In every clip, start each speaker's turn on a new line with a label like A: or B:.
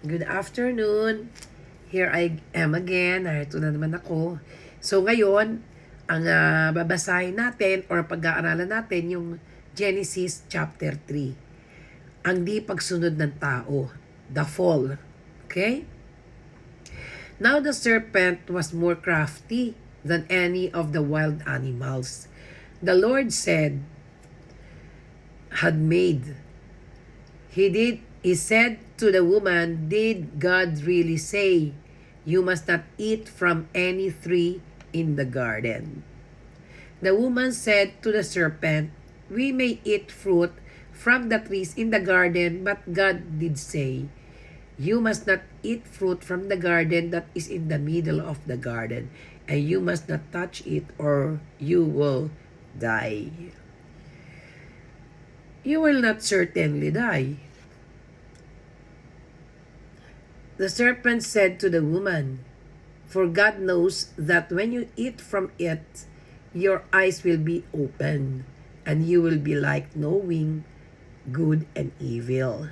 A: Good afternoon. Here I am again. Narito na naman ako. So ngayon, ang babasahin natin or pag-aaralan natin yung Genesis chapter 3. Ang di pagsunod ng tao. The fall. Okay? Now the serpent was more crafty than any of the wild animals. The Lord had made. He said to the woman, "Did God really say, you must not eat from any tree in the garden?" The woman said to the serpent, "We may eat fruit from the trees in the garden, but God did say, you must not eat fruit from the garden that is in the middle of the garden, and you must not touch it or you will die." You will not certainly die. The serpent said to the woman, "For God knows that when you eat from it, your eyes will be open, and you will be like knowing good and evil."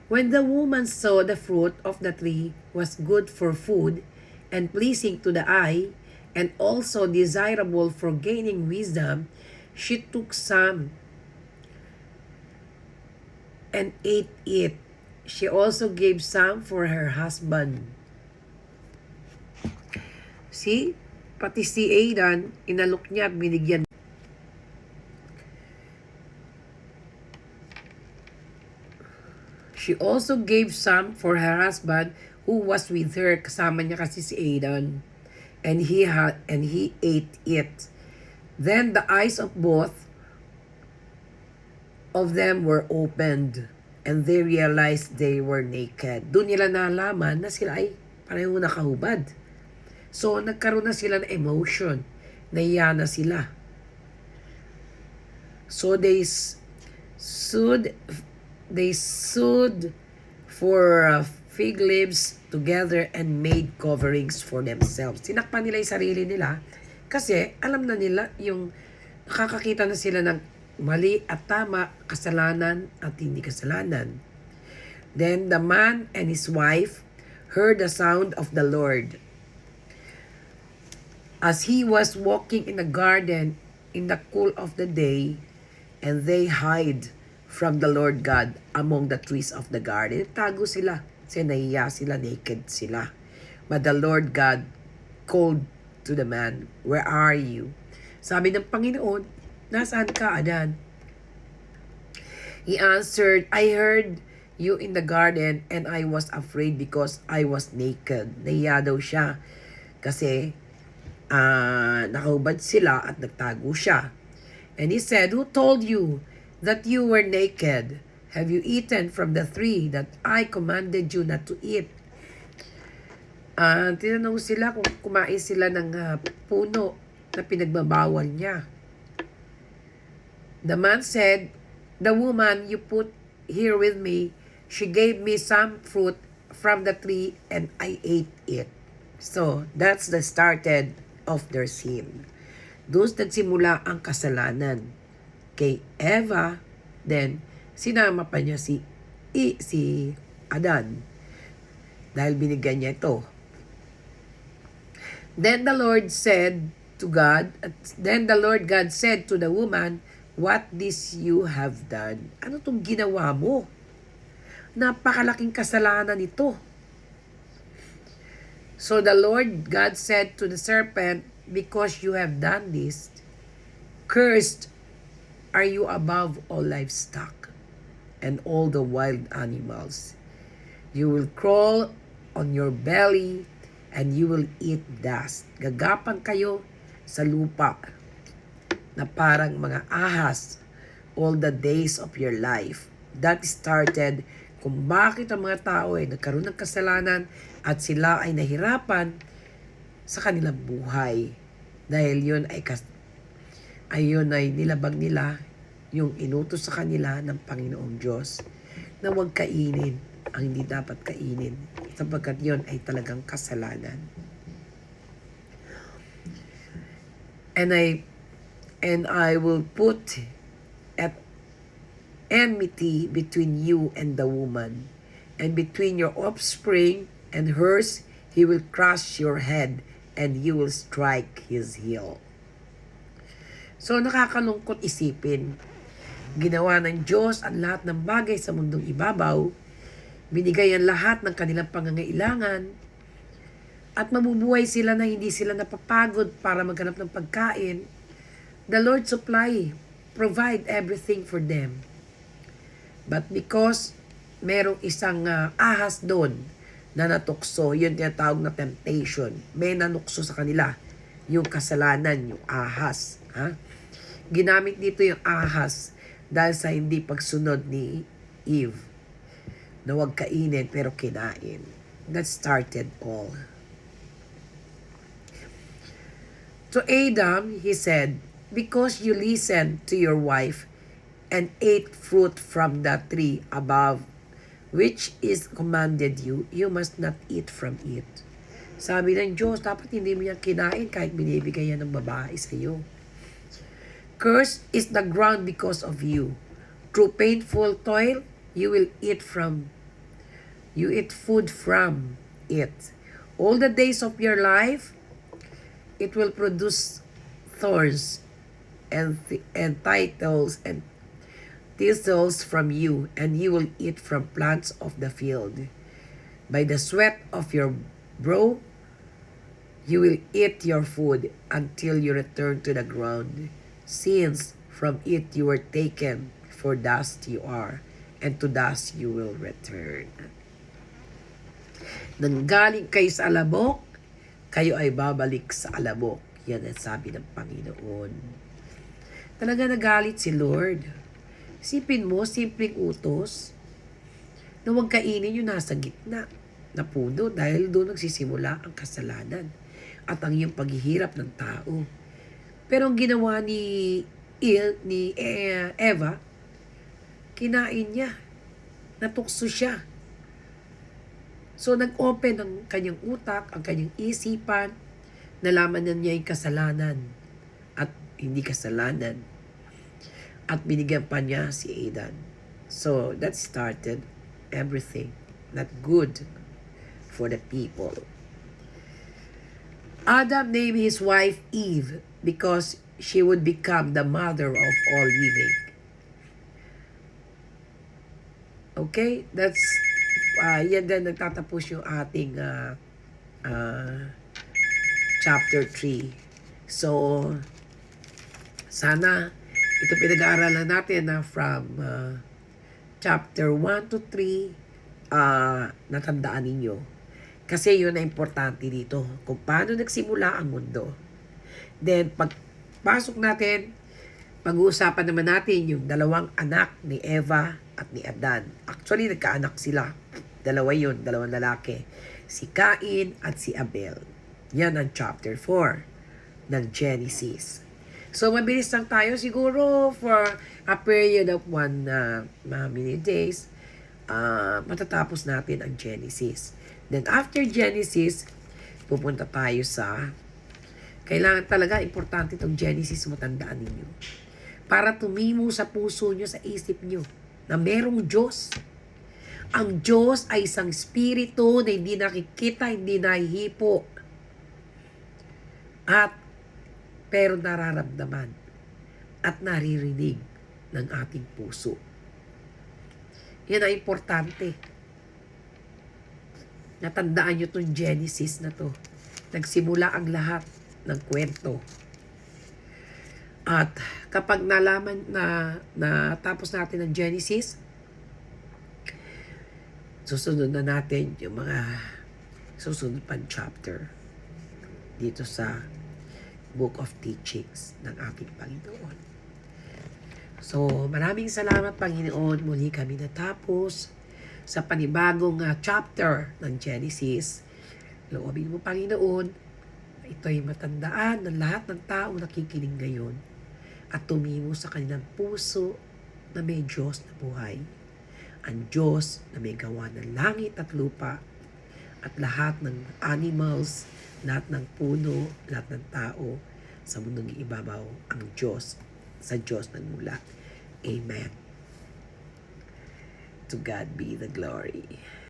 A: When the woman saw the fruit of the tree was good for food and pleasing to the eye, and also desirable for gaining wisdom, she took some and ate it. She also gave some for her husband. See? Pati si Aidan, inalok niya at binigyan. She also gave some for her husband who was with her. Kasama niya kasi si Aidan. And he ate it. Then the eyes of both of them were opened, and they realized they were naked. Doon nila nalaman na sila ay pareho nakahubad. So, nagkaroon na sila ng emotion. Nahiya na sila. So, they sewed for fig leaves together and made coverings for themselves. Sinakpan nila yung sarili nila kasi alam na nila yung nakakakita na sila ng mali at tama, kasalanan at hindi kasalanan. Then the man and his wife heard the sound of the Lord as he was walking in the garden in the cool of the day, and they hid from the Lord God among the trees of the garden. Tago sila. Kasi nahiya sila, naked sila. But the Lord God called to the man, "Where are you?" Sabi ng Panginoon, "Nasaan ka, Adan?" He answered, "I heard you in the garden and I was afraid because I was naked." Nahiya daw siya kasi nakahubad sila at nagtago siya. And he said, "Who told you that you were naked? Have you eaten from the tree that I commanded you not to eat?" Tinanong sila kung kumain sila ng puno na pinagbabawal niya. The man said, "The woman you put here with me, she gave me some fruit from the tree and I ate it." So, that's the started of their sin. Doon nagsimula ang kasalanan kay Eva. Then, sinama pa niya si Adan dahil binigyan niya ito. Then the Lord God said to the woman, "What this you have done?" Ano tong ginawa mo? Napakalaking kasalanan ito. So the Lord God said to the serpent, "Because you have done this, cursed are you above all livestock and all the wild animals. You will crawl on your belly and you will eat dust." Gagapan kayo sa lupa na parang mga ahas all the days of your life. That started kung bakit ang mga tao ay nagkaroon ng kasalanan at sila ay nahirapan sa kanilang buhay. Dahil yun ay nilabag nila yung inutos sa kanila ng Panginoong Diyos na huwag kainin ang hindi dapat kainin sapagkat yun ay talagang kasalanan. And I will put at enmity between you and the woman, and between your offspring and hers, he will crush your head, and you will strike his heel. So nakakalungkot isipin. Ginawa ng Diyos ang lahat ng bagay sa mundong ibabaw, binigay ang lahat ng kanilang pangangailangan, at mabubuhay sila na hindi sila napapagod para maghanap ng pagkain. The Lord provide everything for them. But because merong isang ahas doon na natukso, yun tinatawag na temptation. May nanukso sa kanila, yung kasalanan, yung ahas. Ginamit dito yung ahas dahil sa hindi pagsunod ni Eve na huwag kainin pero kinain. That started all. To Adam, he said, because you listened to your wife and ate fruit from the tree above, which is commanded you, you must not eat from it. Sabi ng Diyos, dapat hindi mo yan kinain kahit binibigay yan ng babae sa iyo. Cursed is the ground because of you. Through painful toil, you will eat food from it. All the days of your life, it will produce thorns and titles and thistles from you, and you will eat from plants of the field. By the sweat of your brow, you will eat your food until you return to the ground, since from it you were taken, for dust you are, and to dust you will return. Nanggaling kayo sa alabok, kayo ay babalik sa alabok. Yan ang sabi ng Panginoon. Talaga nagalit si Lord. Isipin mo, simpleng utos na huwag kainin yung nasa gitna na puno dahil doon nagsisimula ang kasalanan at ang iyong paghihirap ng tao. Pero ang ginawa ni Eva, kinain niya. Natukso siya. So, nag-open ang kanyang utak, ang kanyang isipan, nalaman na niya yung kasalanan at hindi kasalanan. At binigyan pa niya si Adam. So, that started everything not good for the people. Adam named his wife Eve because she would become the mother of all living. Okay? That's yan din nagtatapos yung ating chapter 3. So, sana ito pinag-aaralan natin na from chapter 1 to 3 natandaan ninyo. Kasi yun na importante dito. Kung paano nagsimula ang mundo. Then, pagpasok natin, pag-uusapan naman natin yung dalawang anak ni Eva at ni Adan. Actually, nagkaanak sila. Dalawa yun, dalawang lalaki. Si Cain at si Abel. Yan ang chapter 4 ng Genesis. So, mabilis lang tayo siguro for a period of many days. Matatapos natin ang Genesis. Then, after Genesis, pupunta tayo sa kailangan talaga, importante itong Genesis, matandaan ninyo. Para tumimo sa puso nyo, sa isip nyo, na merong Diyos. Ang Diyos ay isang spirito na hindi nakikita, hindi nahihipo. Pero nararamdaman at naririnig ng ating puso. Yan ang importante. Natandaan nyo itong Genesis na to. Nagsimula ang lahat ng kwento. At kapag nalaman na tapos natin ang Genesis, susunod na natin yung mga susunod pang chapter dito sa Book of Teachings ng ating Panginoon. So, maraming salamat Panginoon. Muli kami natapos sa panibagong chapter ng Genesis. Loobin mo Panginoon, ito'y matandaan ng lahat ng tao nakikinig ngayon at tumimo sa kanilang puso na may Diyos na buhay. Ang Diyos na may gawa ng langit at lupa at lahat ng animals, lahat ng puno, lahat ng tao sa mundong ibabaw, ang Diyos, sa Diyos nagmula. Amen. To God be the glory.